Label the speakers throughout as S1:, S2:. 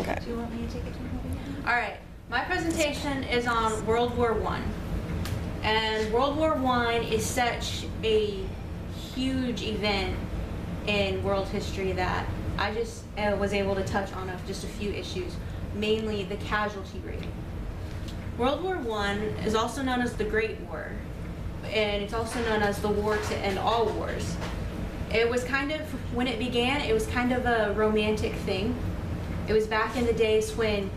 S1: Okay.
S2: Do you want me to take it to you?
S3: All right, my presentation is on World War I. And World War I is such a huge event in world history that I just was able to touch on just a few issues, mainly the casualty rate. World War I is also known as the Great War, and it's also known as the war to end all wars. It was kind of, when it began, it was kind of a romantic thing. It was back in the days when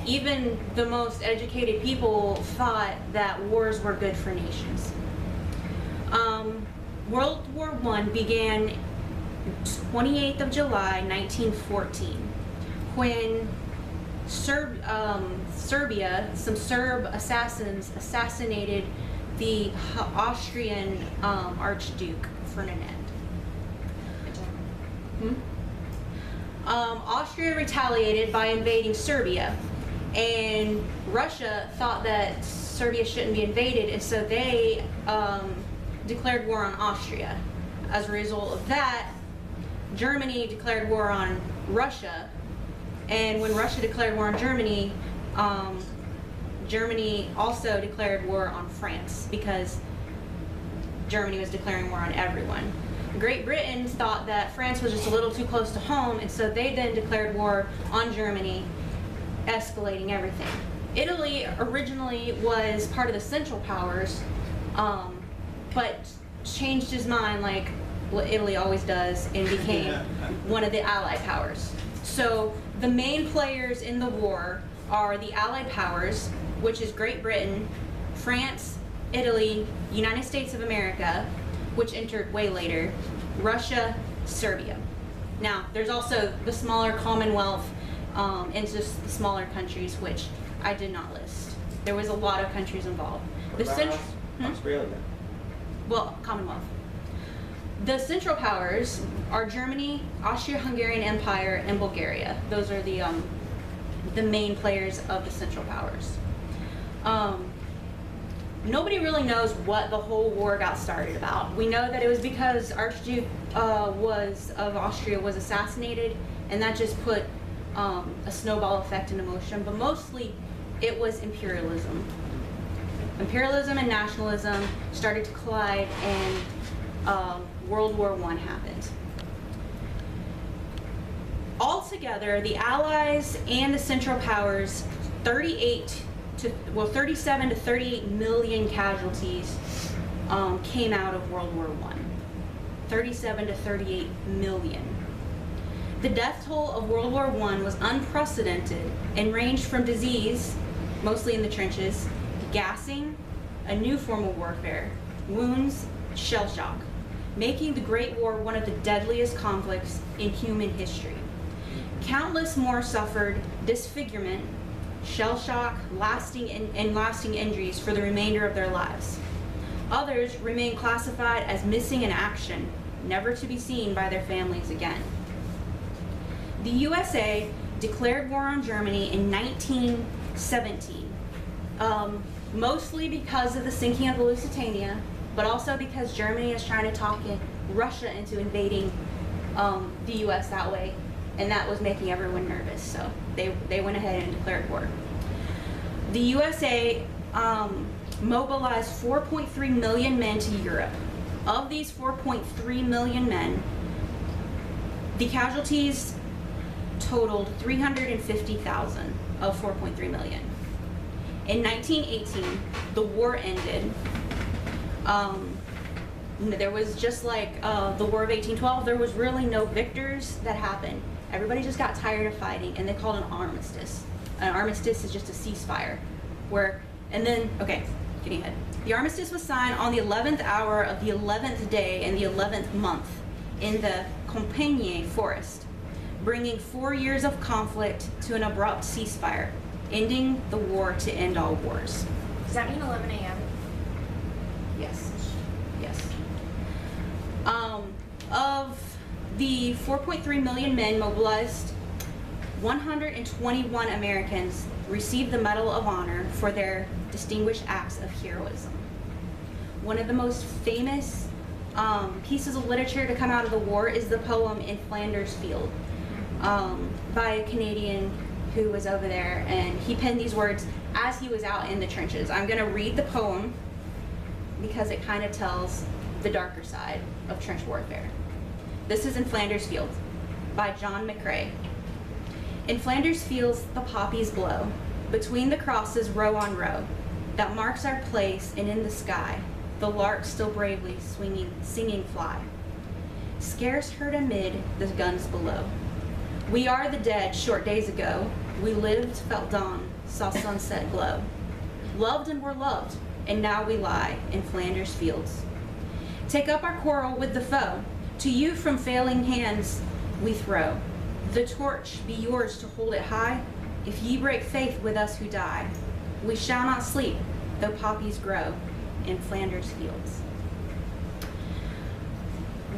S3: even the most educated people thought that wars were good for nations. World War I began 28th of July, 1914, when Serbia, some Serb assassins assassinated the Austrian Archduke Ferdinand. Austria retaliated by invading Serbia, and Russia thought that Serbia shouldn't be invaded, and so they declared war on Austria. As a result of that, Germany declared war on Russia, and when Russia declared war on Germany, Germany also declared war on France because Germany was declaring war on everyone. Great Britain thought that France was just a little too close to home, and so they then declared war on Germany, escalating everything. Italy originally was part of the Central Powers, but changed his mind like what Italy always does and became one of the Allied powers. So the main players in the war are the Allied powers, which is Great Britain, France, Italy, United States of America, which entered way later, Russia, Serbia. Now, there's also the smaller Commonwealth and just the smaller countries, which I did not list. There was a lot of countries involved. The
S4: Australia.
S3: Well, Commonwealth. The Central Powers are Germany, Austria-Hungarian Empire, and Bulgaria. Those are the main players of the Central Powers. Nobody really knows what the whole war got started about. We know that it was because Archduke of Austria was assassinated, and that just put a snowball effect into motion, but mostly it was imperialism. Imperialism and nationalism started to collide, and World War I happened. Altogether, the Allies and the Central Powers, 37 to 38 million casualties came out of World War I. 37 to 38 million. The death toll of World War I was unprecedented and ranged from disease, mostly in the trenches, gassing, a new form of warfare, wounds, shell shock, making the Great War one of the deadliest conflicts in human history. Countless more suffered disfigurement, shell shock, lasting injuries for the remainder of their lives. Others remain classified as missing in action, never to be seen by their families again. The USA declared war on Germany in 1917, mostly because of the sinking of the Lusitania, but also because Germany is trying to talk Russia into invading the US that way, and that was making everyone nervous, so they went ahead and declared war. The USA mobilized 4.3 million men to Europe. Of these 4.3 million men, the casualties totaled 350,000 of 4.3 million. In 1918, the war ended. There was just like the War of 1812, there was really no victors that happened. Everybody just got tired of fighting, and they called an armistice. An armistice is just a ceasefire. Getting ahead. The armistice was signed on the 11th hour of the 11th day in the 11th month in the Compiègne forest, bringing 4 years of conflict to an abrupt ceasefire, ending the war to end all wars.
S2: Does that mean 11 a.m.?
S3: Yes. Yes. Of the 4.3 million men mobilized, 121 Americans received the Medal of Honor for their distinguished acts of heroism. One of the most famous pieces of literature to come out of the war is the poem In Flanders Field. by a Canadian who was over there, and he penned these words as he was out in the trenches. I'm going to read the poem because it kind of tells the darker side of trench warfare. This is In Flanders Fields by John McCrae. In Flanders fields the poppies blow, between the crosses row on row, that marks our place, and in the sky, the larks still bravely singing fly, scarce heard amid the guns below. We are the dead short days ago, we lived, felt dawn, saw sunset glow, loved and were loved, and now we lie in Flanders fields. Take up our quarrel with the foe, to you from failing hands we throw. The torch be yours to hold it high, if ye break faith with us who die. We shall not sleep, though poppies grow in Flanders fields.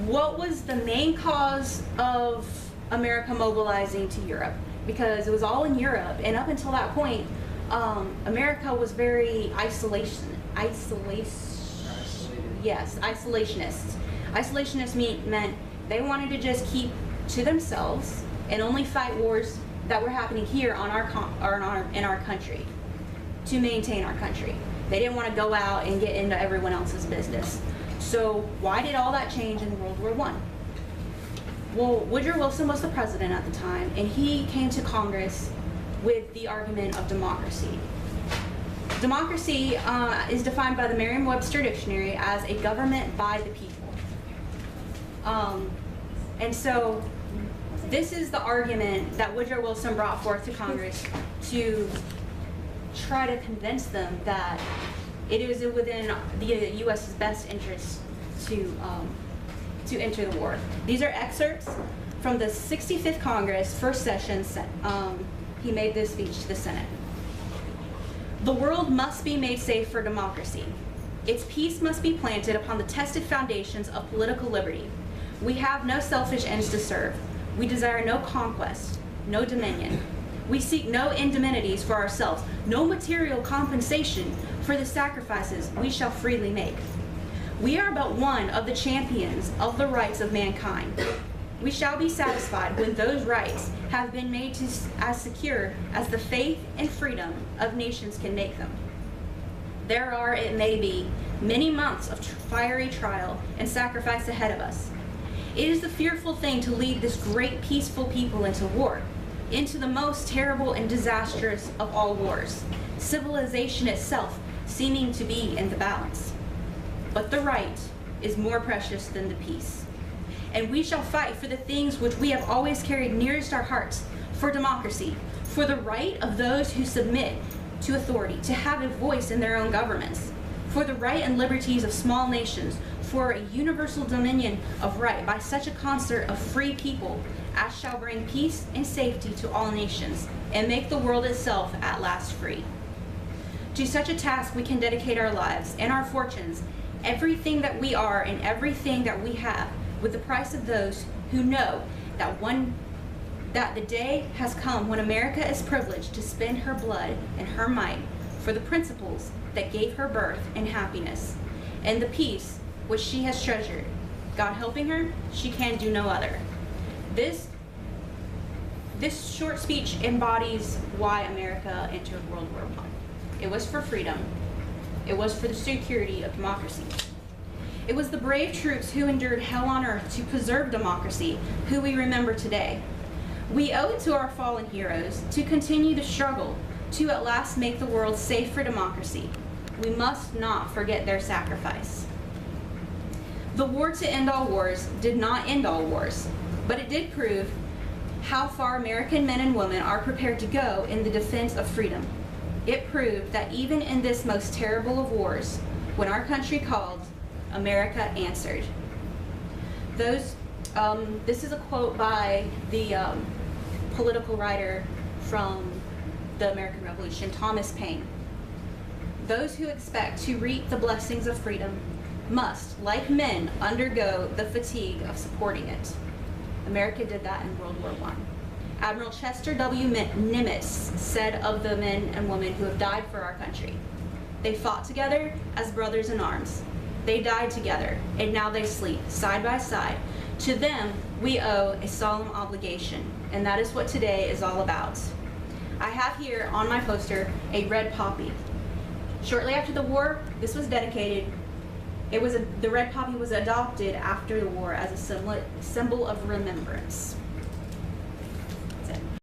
S3: What was the main cause of America mobilizing to Europe? Because it was all in Europe, and up until that point, America was very isolationist. Isolationist meant they wanted to just keep to themselves and only fight wars that were happening here in our country to maintain our country. They didn't want to go out and get into everyone else's business. So why did all that change in World War I? Well, Woodrow Wilson was the president at the time, and he came to Congress with the argument of democracy. Democracy is defined by the Merriam-Webster Dictionary as a government by the people. And so this is the argument that Woodrow Wilson brought forth to Congress to try to convince them that it is within the U.S.'s best interest to enter the war. These are excerpts from the 65th Congress, first session. He made this speech to the Senate. The world must be made safe for democracy. Its peace must be planted upon the tested foundations of political liberty. We have no selfish ends to serve. We desire no conquest, no dominion. We seek no indemnities for ourselves, no material compensation for the sacrifices we shall freely make. We are but one of the champions of the rights of mankind. We shall be satisfied when those rights have been made as secure as the faith and freedom of nations can make them. There are, it may be, many months of fiery trial and sacrifice ahead of us. It is the fearful thing to lead this great peaceful people into war, into the most terrible and disastrous of all wars, civilization itself seeming to be in the balance. But the right is more precious than the peace. And we shall fight for the things which we have always carried nearest our hearts, for democracy, for the right of those who submit to authority to have a voice in their own governments, for the right and liberties of small nations, for a universal dominion of right by such a concert of free people as shall bring peace and safety to all nations, and make the world itself at last free. To such a task we can dedicate our lives and our fortunes, everything that we are and everything that we have, with the price of those who know that the day has come when America is privileged to spend her blood and her might for the principles that gave her birth and happiness, and the peace which she has treasured. God helping her, she can do no other. This short speech embodies why America entered World War I. It was for freedom. It was for the security of democracy. It was the brave troops who endured hell on earth to preserve democracy who we remember today. We owe it to our fallen heroes to continue the struggle to at last make the world safe for democracy. We must not forget their sacrifice. The war to end all wars did not end all wars, but it did prove how far American men and women are prepared to go in the defense of freedom. It proved that even in this most terrible of wars, when our country called, America answered. This is a quote by the political writer from the American Revolution, Thomas Paine. Those who expect to reap the blessings of freedom must, like men, undergo the fatigue of supporting it. America did that in World War I. Admiral Chester W. Nimitz said of the men and women who have died for our country, "They fought together as brothers in arms. They died together, and now they sleep side by side, To them, we owe a solemn obligation, and that is what today is all about. I have here on my poster a red poppy. Shortly after the war, this was dedicated. The red poppy was adopted after the war as a symbol of remembrance.